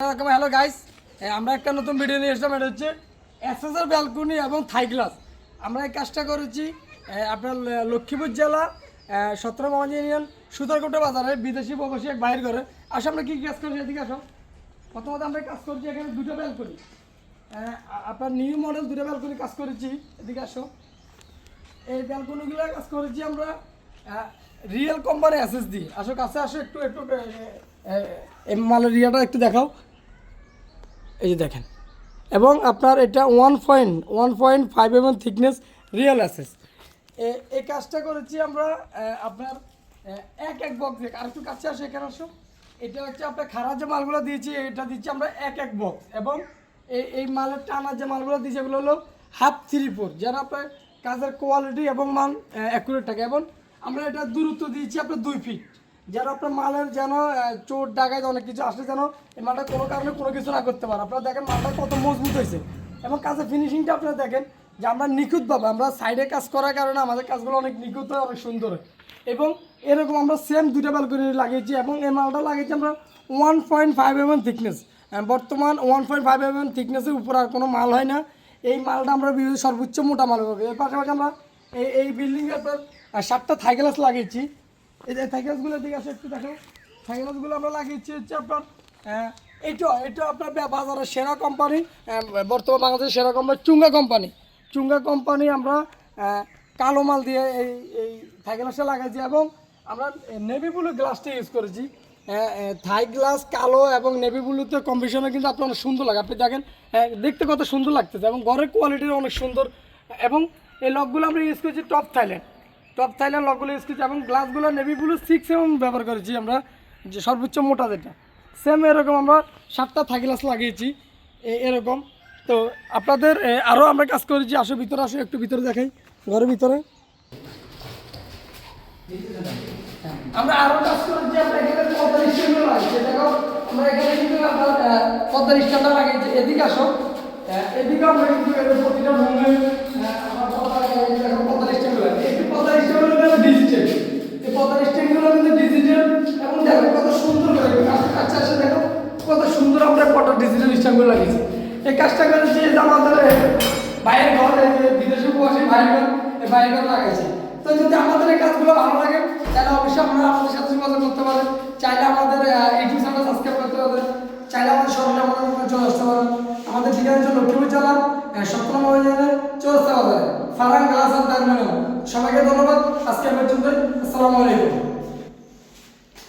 Hello guys, আমরা একটা নতুন ভিডিও নিয়ে এসেছিলাম। এটা হচ্ছে এসএসআর ব্যালকনি এবং থাই গ্লাস। আমরা এই কাজটা করেছি আপনার লক্ষ্মীপুর জেলা 17 মহাজন ইউনিয়ন সুতারকোটা বাজারে বিদেশি প্রবাসী এক বাইর করে। আসো আমরা কী কাজ করছি, এদিকে আসো। প্রথমত আমরা কাজ করছি এখানে দুটো ব্যালকনি, আপনার নিউ মডেল দুটো ব্যালকনি কাজ করেছি। এদিকে আসো। এই ব্যালকনিগুলো কাজ করেছি আমরা রিয়েল কোম্পানি এসএস দিয়ে। আসো কাছে আসো, একটু একটু এই মালের রিয়াটা একটু দেখাও। এই যে দেখেন, এবং আপনার এটা 1.5 mm থিকনেস রিয়েল অ্যাসেস। এই কাজটা করেছি আমরা আপনার এক বক্স দিয়ে। আর একটু কাছে আসো, এখানে আসো। এটা হচ্ছে আপনার খারাপ যে মালগুলো দিয়েছি, এটা দিচ্ছি আমরা এক বক্স। এবং এই মালের টানা যে মালগুলো দিয়েছি এগুলো হলো 1/2-3/4, যেন আপনার কাজের কোয়ালিটি এবং মান অ্যাকুরেট থাকে। এবং আমরা এটা দূরত্ব দিয়েছি আপনার 2 ফিট, যেন আপনার মালের যেন চোট ডাকায় অনেক কিছু আসলে যেন এই মালটা কোনো কারণে কোনো কিছু না করতে পারে। আপনারা দেখেন মালটা কত মজবুত হয়েছে, এবং কাজের ফিনিশিংটা আপনারা দেখেন যে আমরা নিখুঁতভাবে আমরা সাইডে কাজ করার কারণে আমাদের কাজগুলো অনেক নিখুঁত হয়, অনেক সুন্দর হয়। এবং এরকম আমরা সেম দুটো ব্যালকনি লাগিয়েছি, এবং এই মালটা লাগিয়েছি আমরা 1.5 mm থিকনেস। বর্তমান 1.5 mm থিকনেসের উপর আর কোনো মাল হয় না। এই মালটা আমরা সর্বোচ্চ মোটা মাল হবে। এর পাশাপাশি আমরা এই বিল্ডিংয়ে আপনার 7টা থাই গ্লাস লাগিয়েছি। এই যে থাই গ্লাসগুলোর দিকে আসে একটু দেখো। থাই গ্লাসগুলো আমরা লাগিয়েছি হচ্ছে আপনার এটা আপনার বাজারের সেরা কোম্পানি, বর্তমান বাংলাদেশের সেরা কোম্পানি চুঙ্গা কোম্পানি আমরা কালো মাল দিয়ে এই থাই গ্লাসটা লাগাইছি। এবং আমরা নেভি ব্লু গ্লাসটা ইউজ করেছি। থাই গ্লাস কালো এবং নেভি ব্লুতে কম্বিনেশনে কিন্তু আপনার অনেক সুন্দর লাগে। আপনি দেখেন দেখতে কত সুন্দর লাগতেছে, এবং ঘরের কোয়ালিটির অনেক সুন্দর। এবং এই লকগুলো আমরা ইউজ করেছি টপ থাইল্যান্ড লকগুলো ইউজ করেছি। এবং গ্লাসগুলো নেভি ব্লু 6 mm ব্যবহার করেছি আমরা, যে সর্বোচ্চ মোটা যেটা। সেম এরকম আমরা 7টা থাই গ্লাস লাগিয়েছি এরকম। তো আপনাদের আরও আমরা কাজ করেছি। আসো ভিতরে আসো, একটু ভিতরে দেখাই ঘরের ভিতরে। আমরা আরও কাজ করেছি। আমরা এখানে পর্দার স্ট্যান্ডও লাগিয়েছি। দেখো আমরা এখানে কিন্তু আপনার পর্দার স্ট্যান্ডও লাগিয়েছি। এদিকে আসো, এদিকে আমরা কিন্তু প্রতিটা রুমে আমরা পর্দার স্ট্যান্ড লাগিয়েছি। একটু পর্দার স্ট্যান্ডগুলো ডিজিটাল, এই পর্দার স্ট্যান্ডগুলো কিন্তু ডিজিটাল। এবং দেখো কত সুন্দর করে কাছে আসে, দেখো কত সুন্দর আমরা পর্দার ডিজিটাল স্ট্যান্ডগুলো লাগিয়েছি। এই কাজটা করেছি যে আমাদের বাইরের ঘর, বিদেশে প্রবাসী বাইরের ঘর লাগাইছি। তো যদি আমাদের এই কাজগুলো ভালো লাগে তাহলে অবশ্যই আপনারা আমাদের সাথে যোগাযোগ করতে পারেন। চাইলে আমাদের ইউটিউব চ্যানেল সাবস্ক্রাইব করতে পারেন, চাইলে আমাদের সরাসরি আমাদের চলে আসতে পারেন। আমাদের ঠিকানা হচ্ছে লক্ষ্মীপুর জেলা 17 মহাজন চৌরাস্তা বাজারে ফারান গ্লাস অ্যান্ড টার্মিনাল। সবাইকে ধন্যবাদ। আজকে পর্যন্ত, আসসালামু আলাইকুম।